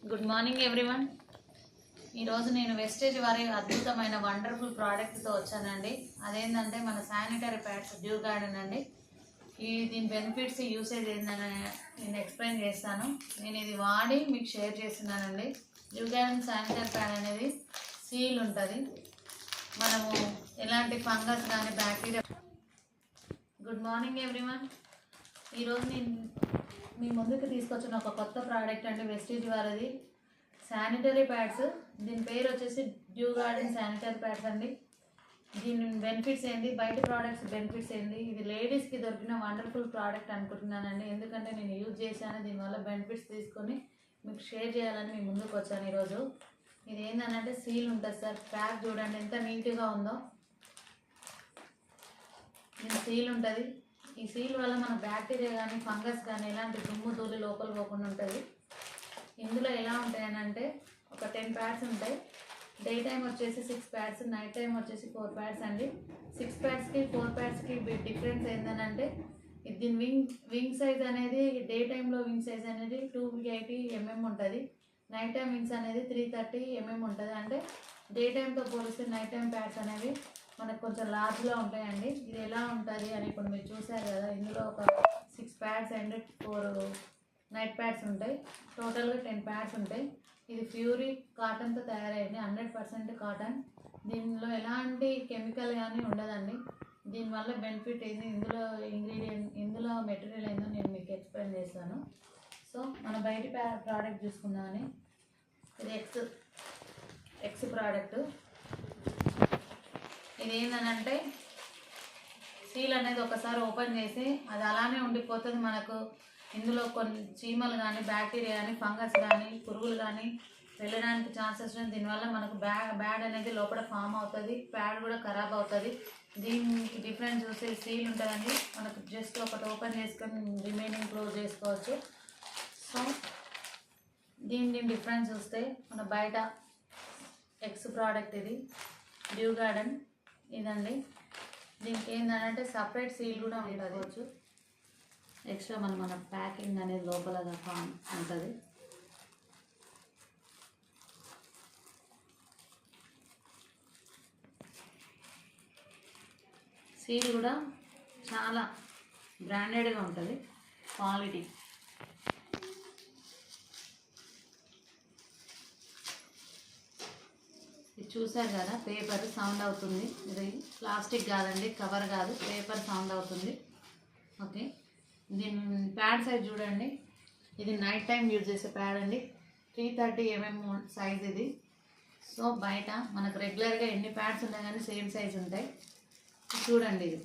Good morning everyone. ఈరోజు నేను wastage వారి అద్భుతమైన వండర్ఫుల్ ప్రోడక్ట్తో వచ్చానండి. అదేంటంటే మన శానిటరీ ప్యాడ్స్ డ్యూ గార్డెన్ అండి. దీని బెనిఫిట్స్ యూసేజ్ ఏంటని నేను ఎక్స్ప్లెయిన్ చేస్తాను. నేను ఇది వాడి మీకు షేర్ చేస్తున్నానండి. డ్యూ గార్డెన్ శానిటరీ ప్యాడ్ అనేది సీల్ ఉంటుంది. మనము ఎలాంటి ఫంగస్ కానీ బ్యాక్టీరియా. Good morning everyone. ఈరోజు నేను మీ ముందుకు తీసుకొచ్చిన ఒక కొత్త ప్రోడక్ట్ అండి, వెస్టేజ్ వారిది శానిటరీ ప్యాడ్స్. దీని పేరు వచ్చేసి డ్యూ గార్డెన్ శానిటరీ ప్యాడ్స్ అండి. దీని బెనిఫిట్స్ ఏంటి, బయట ప్రోడక్ట్స్ బెనిఫిట్స్ ఏంటి, ఇది లేడీస్కి దొరికిన వండర్ఫుల్ ప్రోడక్ట్ అనుకుంటున్నానండి. ఎందుకంటే నేను యూజ్ చేశాను, దీనివల్ల బెనిఫిట్స్ తీసుకొని మీకు షేర్ చేయాలని మీ ముందుకు వచ్చాను ఈరోజు. ఇది ఏంటంటే సీల్ ఉంటుంది సార్. ప్యాక్ చూడండి ఎంత నీట్గా ఉందో. దీని సీల్ ఉంటుంది. ఈ సీల్ వల్ల మన బ్యాక్టీరియా కానీ ఫంగస్ కానీ ఎలాంటి దుమ్ము ధూళి లోపల పోకుండా ఉంటుంది. ఇందులో ఎలా ఉంటాయని అంటే ఒక 10 ప్యాడ్స్ ఉంటాయి. డే టైం వచ్చేసి 6 ప్యాడ్స్, నైట్ టైం వచ్చేసి 4 ప్యాడ్స్ అండి. 6 ప్యాడ్స్కి 4 ప్యాడ్స్కి డిఫరెన్స్ ఏంటంటే దీని వింగ్ సైజ్ అనేది డే టైంలో వింగ్ సైజ్ అనేది 280 mm ఉంటుంది. నైట్ టైం వింగ్స్ అనేది 330 mm ఉంటుంది. అంటే డే టైంతో పోలిస్తే నైట్ టైం ప్యాడ్స్ అనేవి మనకు కొంచెం లార్జ్గా ఉంటాయండి. ఇది ఎలా ఉంటుంది అని ఇప్పుడు మీరు చూసారు కదా. ఇందులో ఒక 6 ప్యాడ్స్ అండ్ 4 నైట్ ప్యాడ్స్ ఉంటాయి. టోటల్గా 10 ప్యాడ్స్ ఉంటాయి. ఇది ప్యూరీ కాటన్తో తయారైంది, 100% కాటన్. దీనిలో ఎలాంటి కెమికల్ కానీ ఉండదండి. దీనివల్ల బెనిఫిట్ ఏంది, ఇందులో మెటీరియల్ ఏందో నేను మీకు ఎక్స్ప్లెయిన్ చేస్తాను. సో మన బయట ప్రోడక్ట్ చూసుకుందామని. ఇది ఎక్స్ ప్రోడక్ట్. ఇది ఏంటంటే సీల్ అనేది ఒకసారి ఓపెన్ చేసి అది అలానే ఉండిపోతుంది. మనకు ఇందులో కొన్ని చీమలు కానీ బ్యాక్టీరియా కానీ ఫంగస్ కానీ పురుగులు కానీ వెళ్ళడానికి ఛాన్సెస్ ఉన్నాయి. దీనివల్ల మనకు బ్యాడ్ అనేది లోపల ఫామ్ అవుతుంది, ప్యాడ్ కూడా ఖరాబ్ అవుతుంది. దీనికి డిఫరెన్స్ చూస్తే సీల్ ఉంటుందండి. మనకు జస్ట్ ఒకటి ఓపెన్ చేసుకొని రిమైనింగ్ క్లోజ్ చేసుకోవచ్చు. సో దీని డిఫరెన్స్ చూస్తే మన బయట ఎక్స్ ప్రోడక్ట్ ఇది డ్యూ గార్డెన్ ఇదండి. దీనికి ఏంటంటే సపరేట్ సీల్ కూడా ఉండవచ్చు. ఎక్స్ట్రా మన ప్యాకింగ్ అనేది లోపల ఫామ్ ఉంటుంది. సీల్ కూడా చాలా బ్రాండెడ్గా ఉంటుంది, క్వాలిటీ. ఇది చూసారు కదా, పేపర్ సౌండ్ అవుతుంది. ఇది ప్లాస్టిక్ కాదండి, కవర్ కాదు, పేపర్ సౌండ్ అవుతుంది. ఓకే, దీని ప్యాడ్ సైజ్ చూడండి. ఇది నైట్ టైం యూజ్ చేసే ప్యాడ్ అండి. 330 mm సైజ్ ఇది. సో బయట మనకు రెగ్యులర్గా ఎన్ని ప్యాడ్స్ ఉన్నాయి కానీ సేమ్ సైజ్ ఉంటాయి. చూడండి, ఇది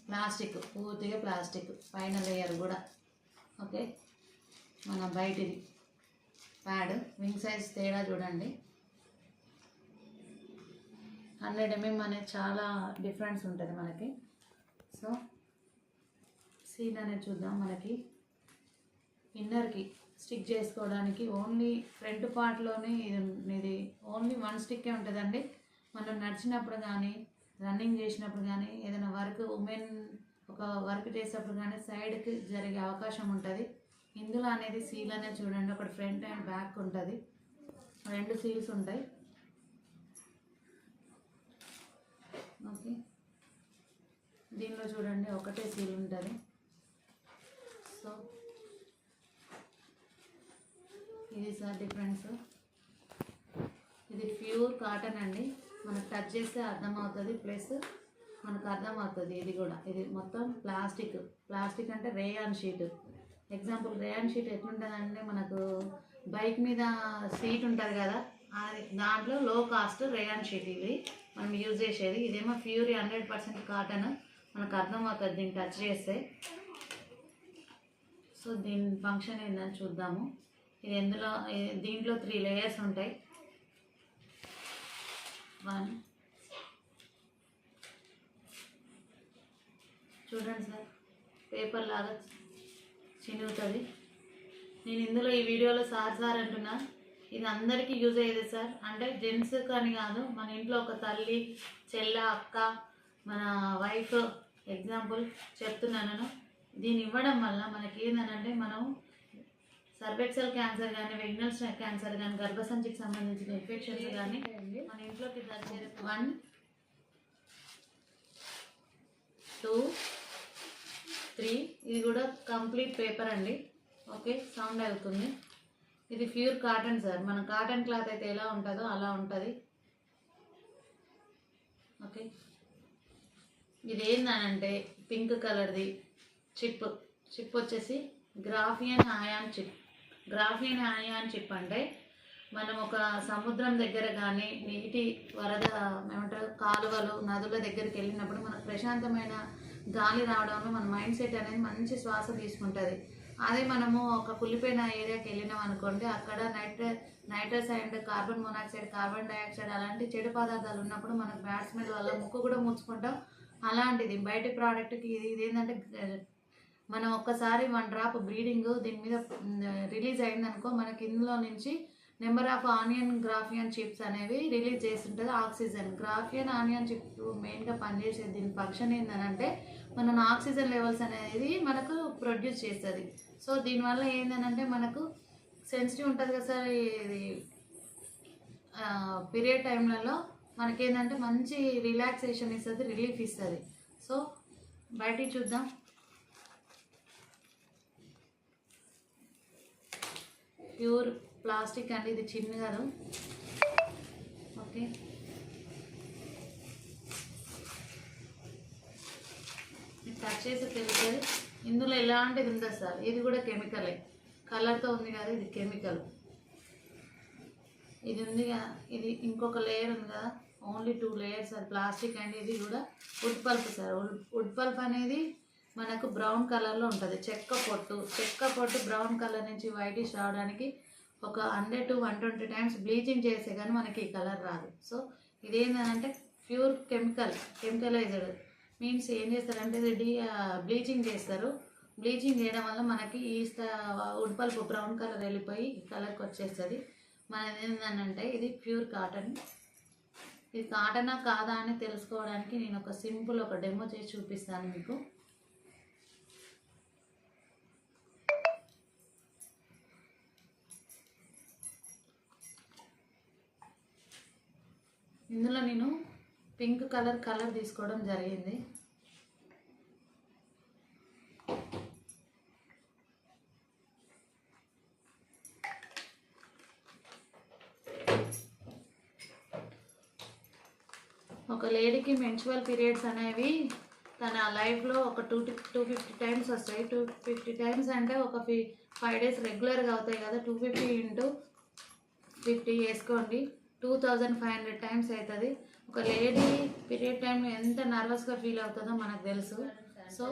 ప్లాస్టిక్, పూర్తిగా ప్లాస్టిక్, పైన లేయర్ కూడా. ఓకే, మన బయటిది ప్యాడ్ వింగ్ సైజ్ తేడా చూడండి. 100 mm అనేది చాలా డిఫరెన్స్ ఉంటుంది మనకి. సో సీల్ అనేది చూద్దాం. మనకి ఇన్నర్కి స్టిక్ చేసుకోవడానికి ఓన్లీ ఫ్రంట్ పార్ట్లోనే ఇది ఓన్లీ 1 స్టిక్కే ఉంటుందండి. మనం నడిచినప్పుడు కానీ రన్నింగ్ చేసినప్పుడు కానీ ఏదైనా ఉమెన్ ఒక వర్క్ చేసేటప్పుడు కానీ సైడ్కి జరిగే అవకాశం ఉంటుంది. ఇందులో అనేది సీల్ అనేది చూడండి, ఒకటి ఫ్రంట్ అండ్ బ్యాక్ ఉంటుంది. 2 సీల్స్ ఉంటాయి. ఓకే, దీనిలో చూడండి ఒకటే సీల్ ఉంటుంది. సో ఇది సార్ డిఫరెన్స్. ఇది ప్యూర్ కాటన్ అండి. మనకు టచ్ చేస్తే అర్థమవుతుంది, ప్లస్ మనకు అర్థమవుతుంది. ఇది మొత్తం ప్లాస్టిక్ అంటే rayon sheet. Example rayon sheet ఎట్లుంటుందంటే మనకు బైక్ మీద సీట్ ఉంటుంది కదా, దాంట్లో లో కాస్ట్ రేయాన్ షీట్ ఇది మనం యూజ్ చేసేది. ఇదేమో ప్యూరీ 100% కాటన్. మనకు అర్థమవుతుంది దీన్ని టచ్ చేస్తే. సో దీని ఫంక్షన్ ఏంటని చూద్దాము. ఇది దీంట్లో 3 లేయర్స్ ఉంటాయి. 1 చూడండి సార్, పేపర్ లాగా చినుగుతుంది. నేను ఇందులో ఈ వీడియోలో సార్ అంటున్నా, ఇది అందరికీ యూజ్ అయ్యేది సార్. అంటే జెంట్స్ కానీ కాదు, మన ఇంట్లో ఒక తల్లి, చెల్ల, అక్క, మన వైఫ్ ఎగ్జాంపుల్ చెప్తున్నాను. దీన్ని ఇవ్వడం వల్ల మనకి ఏంటంటే మనం సర్వెక్సల్ క్యాన్సర్ కానీ, వెగినల్ క్యాన్సర్ కానీ, గర్భసంచికి సంబంధించిన ఇన్ఫెక్షన్స్ కానీ మన ఇంట్లోకి వచ్చేది 1 2 3. ఇది కూడా కంప్లీట్ పేపర్ అండి. ఓకే, సౌండ్ అవుతుంది. ఇది ప్యూర్ కాటన్ సార్. మన కాటన్ క్లాత్ అయితే ఎలా ఉంటుందో అలా ఉంటుంది. ఓకే, ఇది ఏందనంటే పింక్ కలర్ది చిప్ వచ్చేసి graphene ion chip. Graphene ion chip అంటే మనం ఒక సముద్రం దగ్గర కానీ, నీటి వరద ఏమంటారు కాలువలు నదుల దగ్గరికి వెళ్ళినప్పుడు మనకు ప్రశాంతమైన గాలి రావడంలో మన మైండ్ సెట్ అనేది మంచి శ్వాస తీసుకుంటుంది. అదే మనము ఒక కుళ్ళిపోయిన ఏరియాకి వెళ్ళినాం అనుకోండి, అక్కడ nitrous and carbon monoxide, carbon dioxide అలాంటి చెడు పదార్థాలు ఉన్నప్పుడు మనకు బ్యాడ్ స్మెల్ వల్ల ముక్కు కూడా మూసుకుంటాం. అలాంటిది బయట ప్రోడక్ట్కి ఇది ఏంటంటే మనం ఒక్కసారి 1 డ్రాప్ బ్లీడింగ్ దీని మీద రిలీజ్ అయిందనుకో, మనకి ఇందులో నుంచి నెంబర్ ఆఫ్ ఆనియన్ గ్రాఫియన్ చిప్స్ అనేవి రిలీజ్ చేస్తుంటుంది. ఆక్సిజన్ గ్రాఫియన్ ఆనియన్ చిప్ మెయిన్గా పనిచేసేది దీని ఫంక్షన్ ఏంటంటే మన ఆక్సిజన్ లెవెల్స్ అనేది మనకు ప్రొడ్యూస్ చేస్తుంది. సో దీనివల్ల ఏంటంటే మనకు సెన్సిటివ్ ఉంటుంది కదా సార్, ఇది పీరియడ్ టైంలలో మనకేంటంటే మంచి రిలాక్సేషన్ ఇస్తుంది, రిలీఫ్ ఇస్తుంది. సో బయటికి చూద్దాం. ప్యూర్ ప్లాస్టిక్ అండి, ఇది చిన్న కాదు. ఓకే, టచ్ చేసి తెలుస్తుంది ఇందులో ఎలాంటిది ఉందా సార్. ఇది కూడా కెమికలే, కలర్తో ఉంది కదా, ఇది కెమికల్. ఇది ఉంది కదా, ఇది ఇంకొక లేయర్ ఉంది కదా, ఓన్లీ 2 లేయర్స్. అది ప్లాస్టిక్ అండ్ ఇది కూడా would pulp sir. Would pulp అనేది మనకు బ్రౌన్ కలర్లో ఉంటుంది. చెక్క పొట్టు బ్రౌన్ కలర్ నుంచి వైటిష్ రావడానికి ఒక 100 to 120 టైమ్స్ బ్లీచింగ్ చేస్తే కానీ మనకి ఈ కలర్ రాదు. సో ఇదేంటంటే ప్యూర్ కెమికలైజ్డ్ మీన్స్ ఏం చేస్తారంటే ఇది బ్లీచింగ్ చేస్తారు. బ్లీచింగ్ చేయడం వల్ల మనకి ఈ వుడ్ పల్ప్ బ్రౌన్ కలర్ వెళ్ళిపోయి ఈ కలర్కి వచ్చేస్తుంది. మనది ఏంటంటే ఇది ప్యూర్ కాటన్. ఇది కాటనా కాదా అని తెలుసుకోవడానికి నేను ఒక సింపుల్ డెమో చేసి చూపిస్తాను మీకు. ఇందులో నేను పింక్ కలర్ తీసుకోవడం జరిగింది. ఒక లేడీకి మెన్స్ట్రువల్ పీరియడ్స్ అనేవి తన లైఫ్లో ఒక 250 టైమ్స్ వస్తాయి. 250 టైమ్స్ అంటే ఒక 5 days రెగ్యులర్గా అవుతాయి కదా. 250 into 50 వేసుకోండి, 2500 టైమ్స్ అవుతుంది. ఒక లేడీ పీరియడ్ టైంలో ఎంత నర్వస్గా ఫీల్ అవుతుందో మనకు తెలుసు. సో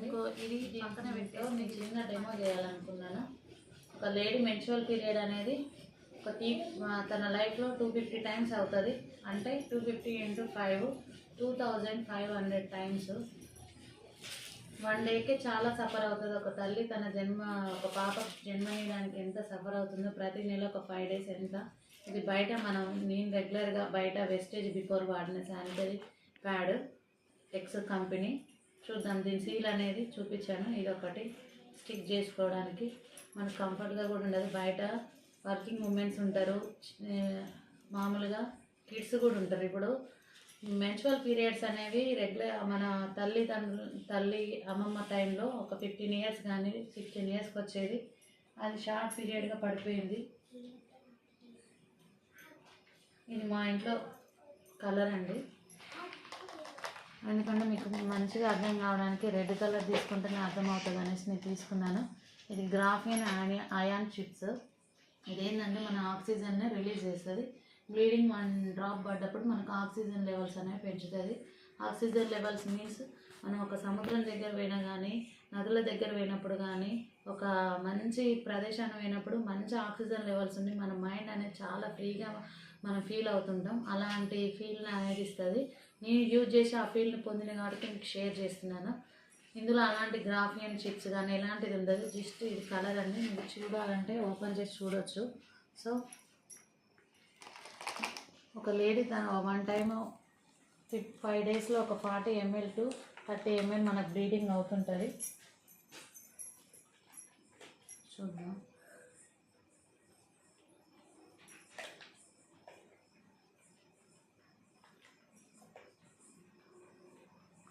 ఇంకో ఇది పక్కన పెట్టో మీకు చిన్న డెమో చేయాలనుకున్నాను. ఒక లేడీ మెన్స్ట్రువల్ పీరియడ్ అనేది తన లైఫ్లో 250 టైమ్స్ అవుతుంది. అంటే 250 into 5 2500 టైమ్స్. 1 డేకే చాలా సఫర్ అవుతుంది. ఒక తల్లి ఒక పాప జన్మనీయడానికి ఎంత సఫర్ అవుతుందో, ప్రతి నెల ఒక 5 days ఎంత. ఇది బయట నేను రెగ్యులర్గా బయట వెస్టేజ్ బిఫోర్ వాడిన శానిటరీ ప్యాడ్ ఎక్స్ కంపెనీ. చూద్దాం, దీని సీల్ అనేది చూపించాను. ఇది ఒకటి స్టిక్ చేసుకోవడానికి మనకు కంఫర్ట్గా కూడా ఉండదు. బయట వర్కింగ్ ఉమెన్స్ ఉంటారు, మామూలుగా కిడ్స్ కూడా ఉంటారు. ఇప్పుడు మెన్స్ట్రువల్ పీరియడ్స్ అనేవి రెగ్యులర్ మన తల్లి అమ్మమ్మ టైంలో ఒక 15 years కానీ 16 yearsకి వచ్చేది. అది షార్ట్ పీరియడ్గా పడిపోయింది. ఇది మా ఇంట్లో కలర్ అండి, ఎందుకంటే మీకు మంచిగా అర్థం కావడానికి రెడ్ కలర్ తీసుకుంటేనే అర్థమవుతుంది అనేసి నేను తీసుకున్నాను. ఇది గ్రాఫియన్ అయాన్ చిప్స్. ఇదేంటంటే మన ఆక్సిజన్ని రిలీజ్ చేస్తుంది. బ్లీడింగ్ 1 డ్రాప్ పడ్డప్పుడు మనకు ఆక్సిజన్ లెవెల్స్ అనేవి పెంచుతుంది. ఆక్సిజన్ లెవెల్స్ మీన్స్ మనం ఒక సముద్రం దగ్గర పోయినా కానీ, నదుల దగ్గర పోయినప్పుడు కానీ, ఒక మంచి ప్రదేశాన్ని పోయినప్పుడు మంచి ఆక్సిజన్ లెవెల్స్ ఉండి మన మైండ్ అనేది చాలా ఫ్రీగా మనం ఫీల్ అవుతుంటాం. అలాంటి ఫీల్ని అనేది ఇస్తుంది. నేను యూజ్ చేసి ఆ ఫీల్ని పొందిన కాబట్టి మీకు షేర్ చేస్తున్నాను. ఇందులో అలాంటి గ్రాఫియన్ చిప్స్ కానీ ఎలాంటిది ఉండదు. జస్ట్ ఇది కలర్ అండి. మీకు చూడాలంటే ఓపెన్ చేసి చూడొచ్చు. సో ఒక లేడీ తన 1 time 5 daysలో ఒక 40 ml to 30 ml మనకు బ్లీడింగ్ అవుతుంటుంది. చూద్దాం.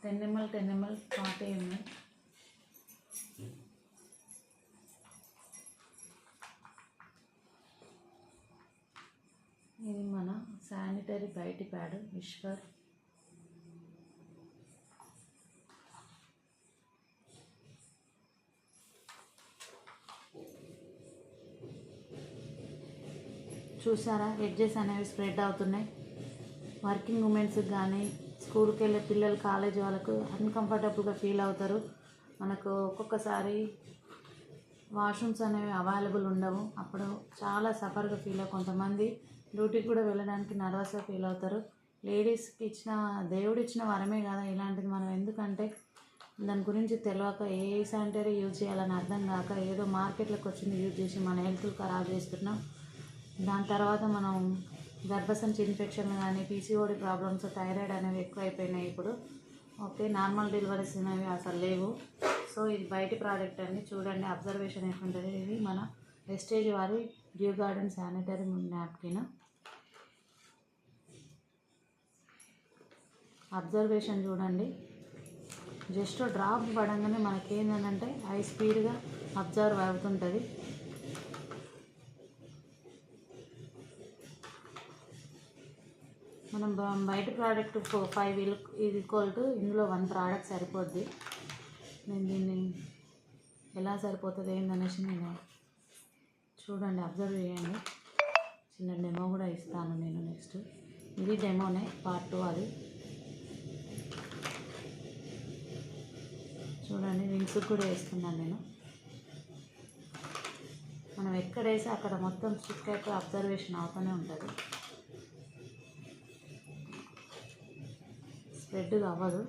10 ml 10 ml 40 ml. ఇది మన శానిటరీ బయటి ప్యాడ్ విశ్వర్. చూసారా, ఎడ్జెస్ అనేవి స్ప్రెడ్ అవుతున్నాయి. వర్కింగ్ ఉమెన్స్కి కానీ స్కూల్కి వెళ్ళే పిల్లలు కాలేజ్ వాళ్ళకు అన్కంఫర్టబుల్గా ఫీల్ అవుతారు. మనకు ఒక్కొక్కసారి వాష్రూమ్స్ అనేవి అవైలబుల్ ఉండవు. అప్పుడు చాలా సఫర్గా ఫీల్ అవ్వ, కొంతమంది డ్యూటీకి కూడా వెళ్ళడానికి నర్వస్గా ఫీల్ అవుతారు. లేడీస్కి ఇచ్చిన దేవుడు ఇచ్చిన వరమే కదా ఇలాంటిది. మనం ఎందుకంటే దాని గురించి తెలియక ఏ శానిటరీ యూజ్ చేయాలని అర్థం కాక ఏదో మార్కెట్లోకి వచ్చింది యూజ్ చేసి మన హెల్త్ ఖరాబ్ చేస్తున్నాం. దాని తర్వాత మనం గర్భసంచి ఇన్ఫెక్షన్ కానీ పీసీఓడి ప్రాబ్లమ్స్ థైరాయిడ్ అనేవి ఎక్కువ అయిపోయినాయి ఇప్పుడు. ఓకే, నార్మల్ డెలివరీస్ అనేవి అసలు లేవు. సో ఇది బయటి ప్రోడక్ట్ అండి, చూడండి అబ్జర్వేషన్ ఎట్లుంటుంది. ఇది మన వెస్టేజ్ వారి due garden sanitary napkin. Observation చూడండి, జస్ట్ డ్రాప్ పడంగానే మనకేంటంటే హై స్పీడ్గా అబ్జర్వ్ అవుతుంటుంది. మనం బయట ప్రోడక్ట్ 5 ఈక్వల్ టు ఇందులో 1 ప్రోడక్ట్ సరిపోద్ది. నేను దీన్ని ఎలా సరిపోతుంది ఏందనేసి నేను చూడండి, అబ్జర్వ్ చేయండి. చిన్న డెమో కూడా ఇస్తాను నేను నెక్స్ట్. ఇది డెమోనే పార్ట్ 2. అది చూడండి, వింగ్స్ కూడా వేస్తున్నాను నేను. మనం ఎక్కడ వేసి అక్కడ మొత్తం స్టిక్ అయిపోయి అబ్జర్వేషన్ అవుతూనే ఉంటుంది, స్ప్రెడ్ అవ్వదు.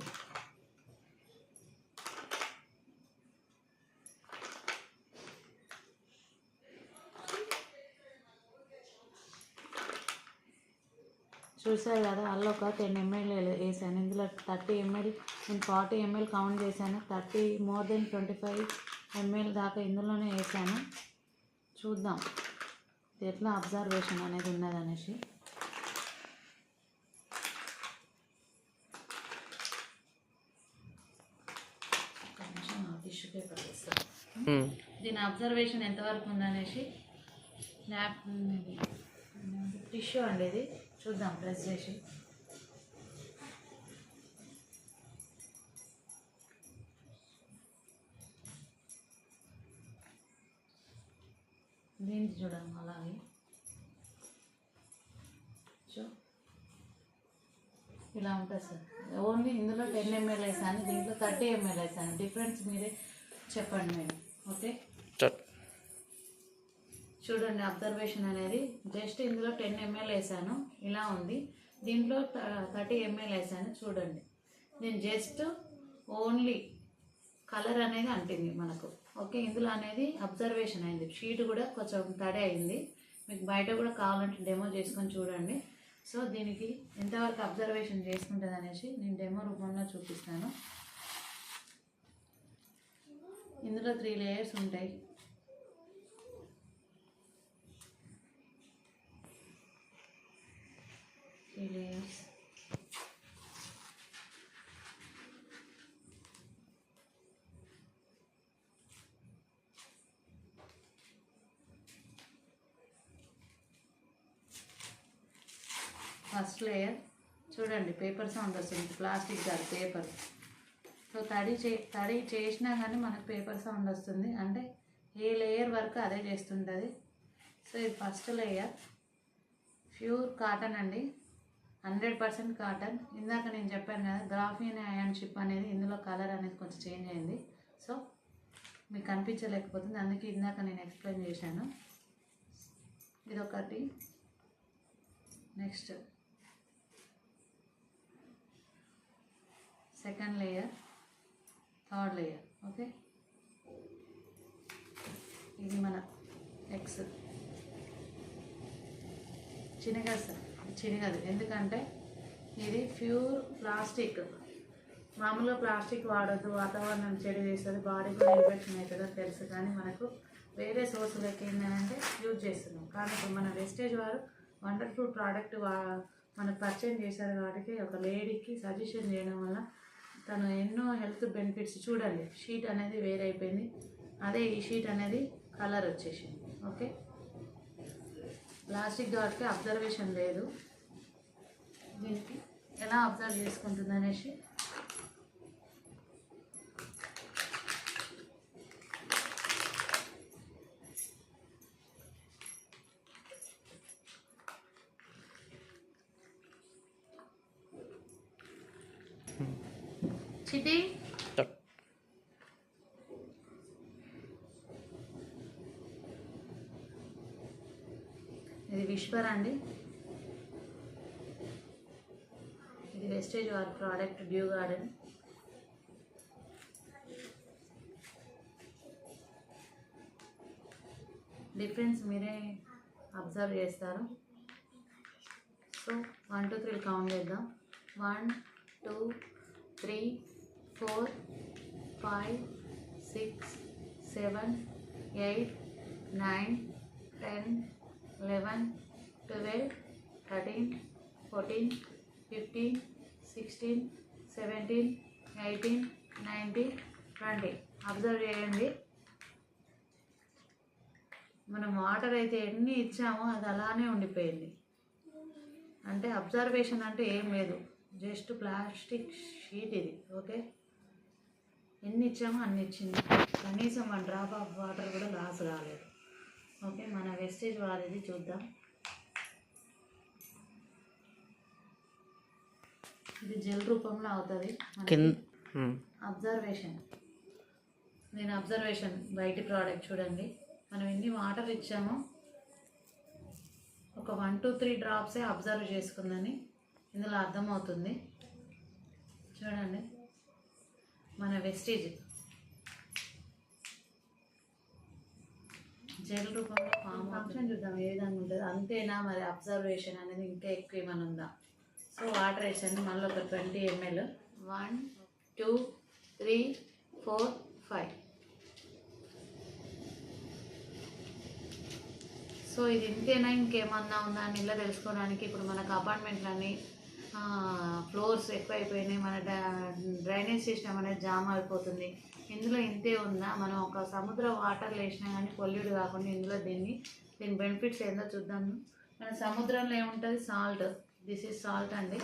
చూసారు కదా, అల్ల ఒక 10 ml వేసాను. ఇందులో 30 ml, నేను 40 ml కౌంట్ చేశాను. 30 మోర్ దెన్ 25 ml దాకా ఇందులోనే వేసాను. చూద్దాం ఎట్లా అబ్జర్వేషన్ అనేది ఉన్నదనేసి. టిష్యూ పేపర్ వేస్తాను. దీని అబ్జర్వేషన్ ఎంతవరకు ఉందనేసి టిష్యూ అండి ఇది, చూద్దాం ప్రెస్ చేసి. దీనికి చూడండి అలాగే ఇలా ఉంటుంది సార్. ఓన్లీ ఇందులో 10 ml వేసాను, దీంట్లో 30 ml వేసాను. డిఫరెన్స్ మీరే చెప్పండి మేడం. ఓకే, చూడండి అబ్జర్వేషన్ అనేది జస్ట్ ఇందులో 10 ml వేసాను, ఇలా ఉంది. దీంట్లో 30 ml వేసాను. చూడండి, నేను జస్ట్ ఓన్లీ కలర్ అనేది అంటింది మనకు. ఓకే, ఇందులో అనేది అబ్జర్వేషన్ అయింది. షీట్ కూడా కొంచెం తడి అయింది. మీకు బయట కూడా కావాలంటే డెమో చేసుకొని చూడండి. సో దీనికి ఎంతవరకు అబ్జర్వేషన్ చేసుకుంటుంది అనేసి నేను డెమో రూపంలో చూపిస్తాను. ఇందులో 3 లేయర్స్ ఉంటాయి. లేయర్స్ ఫస్ట్ లేయర్ చూడండి, పేపర్ సౌండ్ వస్తుంది. ప్లాస్టిక్ కాదు, పేపర్. సో తడి చేసినా కానీ మనకు పేపర్ సౌండ్ వస్తుంది, అంటే ఏ లేయర్ వరకు అదే చేస్తుంటుంది. సో ఇది ఫస్ట్ లేయర్ ప్యూర్ కాటన్ అండి, 100% కాటన్. ఇందాక నేను చెప్పాను కదా, గ్రాఫీన్ అయాన్ చిప్ అనేది ఇందులో కలర్ అనేది కొంచెం చేంజ్ అయింది. సో మీకు కనిపించలేకపోతుంది, అందుకే ఇందాక నేను ఎక్స్ప్లెయిన్ చేశాను. ఇదొకటి. Next second layer, third layer. Okay, ఇది మన ఎక్స్ చినగదు సార్, చినగదు. ఎందుకంటే ఇది ప్యూర్ ప్లాస్టిక్. మామూలుగా ప్లాస్టిక్ వాడద్దు, వాతావరణం చెడు చేస్తుంది, బాడీ కూడా ఇన్ఫెక్షన్ అవుతుందో తెలుసు. కానీ మనకు వేరే సోర్సులకి ఏంటంటే యూజ్ చేస్తున్నాం. కానీ ఇప్పుడు మన వెస్టేజ్ వారు వండర్ఫుల్ ప్రోడక్ట్ మనకు పర్చేజ్ చేశారు. కాబట్టి ఒక లేడీకి సజెషన్ చేయడం వల్ల తను ఎన్నో హెల్త్ బెనిఫిట్స్ చూడండి. షీట్ అనేది వేరే అయిపోయింది, అదే ఈ షీట్ అనేది కలర్ వచ్చేసింది. ఓకే, ప్లాస్టిక్ కాబట్టి అబ్జర్వేషన్ లేదు. దీనికి ఎలా అబ్జర్వ్ చేసుకుంటుంది అనేసి చిటి ఇది విశ్వర్ అండి. ఇది వెస్టేజ్ వారి ప్రోడక్ట్ డ్యూ గార్డెన్. డిఫరెన్స్ మీరే అబ్జర్వ్ చేస్తారు. సో 1 2 3 కౌంట్ చేద్దాం. 1 2 3 4 5 6 7 8 9 10 11 12 13 14 15 16 17 18 19 20. అబ్జర్వ్ చేయండి. మనం వాటర్ అయితే ఎన్ని ఇచ్చామో అది అలానే ఉండిపోయింది. అంటే అబ్జర్వేషన్ అంటే ఏం లేదు, జస్ట్ ప్లాస్టిక్ షీట్ ఇది. ఓకే, ఎన్ని ఇచ్చామో అన్ని ఇచ్చింది, కనీసం 1 డ్రాప్ ఆఫ్ వాటర్ కూడా లాస్ కాలేదు. ఓకే, మన వెస్టేజ్ వారిది చూద్దాం. ఇది జెల్ రూపంలో అవుతుంది అబ్జర్వేషన్. నేను అబ్జర్వేషన్ బయటి ప్రోడక్ట్ చూడండి. మనం ఎన్ని వాటర్ ఇచ్చామో ఒక 1 2 3 డ్రాప్సే అబ్జర్వ్ చేసుకుందని ఇందులో అర్థమవుతుంది. చూడండి మన వెస్టేజ్ జెల్ రూపంలో ఫంక్షన్ చూద్దాం ఏ విధంగా ఉంటుంది. అంతేనా మరి అబ్జర్వేషన్ అనేది ఇంకా ఎక్కువ ఏమైనా ఉందా? సో వాటర్ వేసాను మళ్ళీ ఒక 20 ml. 1 2 3 4 5. సో ఇది ఇంతేనా ఇంకేమన్నా ఉందా అని ఇలా తెలుసుకోవడానికి ఇప్పుడు మనకు అపార్ట్మెంట్లన్నీ ఫ్లోర్స్ ఎక్కువ అయిపోయినాయి, మన డ్రైనేజ్ సిస్టమ్ అనేది జామ్ అయిపోతుంది. ఇందులో ఇంతే ఉందా? మనం ఒక సముద్ర వాటర్లు వేసినా కానీ పొల్యూట్ కాకుండా ఇందులో దీని బెనిఫిట్స్ ఏందో చూద్దాము. మన సముద్రంలో ఏముంటుంది? సాల్ట్. దిస్ ఈజ్ సాల్ట్ అండి.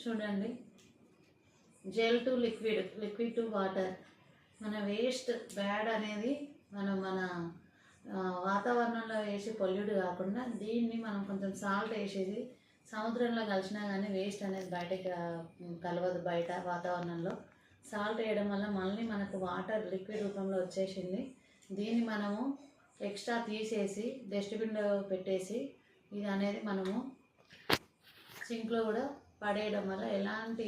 చూడండి, gel to liquid, liquid to water. మన వేస్ట్ బ్యాడ్ అనేది మన వాతావరణంలో వేసి పొల్యూట్ కాకుండా దీన్ని మనం కొంచెం సాల్ట్ వేసేది సముద్రంలో కలిసినా కానీ వేస్ట్ అనేది బయటకి కలవదు. బయట వాతావరణంలో సాల్ట్ వేయడం వల్ల మళ్ళీ మనకు వాటర్ లిక్విడ్ రూపంలో వచ్చేసింది. దీన్ని మనము ఎక్స్ట్రా తీసేసి డస్ట్బిన్లో పెట్టేసి ఇది అనేది మనము సింక్లో కూడా పడేయడం వల్ల ఎలాంటి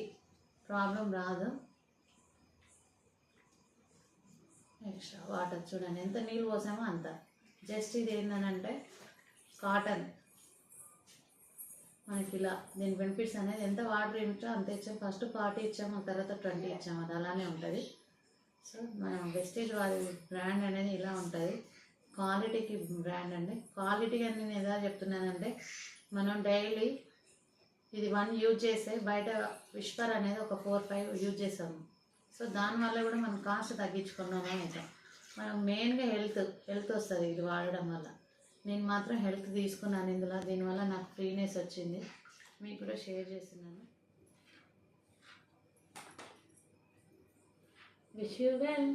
ప్రాబ్లం రాదు. ఎక్స్ట్రా వాటర్ చూడండి ఎంత నీళ్ళు పోసామో అంత. జస్ట్ ఇది ఏంటంటే కాటన్. మనకి ఇలా దీని బెనిఫిట్స్ అనేది ఎంత వాటర్ ఇచ్చో అంత ఇచ్చాము. ఫస్ట్ 40 ఇచ్చాము, తర్వాత 20 ఇచ్చాము, అది అలానే ఉంటుంది. సో మన వెస్టేజ్ వారి బ్రాండ్ అనేది ఇలా ఉంటుంది. క్వాలిటీకి బ్రాండ్ అండి. క్వాలిటీగా నేను ఎలా చెప్తున్నానంటే మనం డైలీ ఇది 1 యూజ్ చేస్తే బయట విస్పర్ అనేది ఒక 4 5 యూజ్ చేస్తాము. సో దానివల్ల కూడా మనం కాస్ట్ తగ్గించుకున్నామే అవుతాం. మనం మెయిన్గా హెల్త్ వస్తుంది ఇది వాడడం వల్ల. నేను మాత్రం హెల్త్ తీసుకున్నాను ఇందులో. దీనివల్ల నాకు ఫ్రీనెస్ వచ్చింది, మీకు కూడా షేర్ చేస్తున్నాను. Wish you well.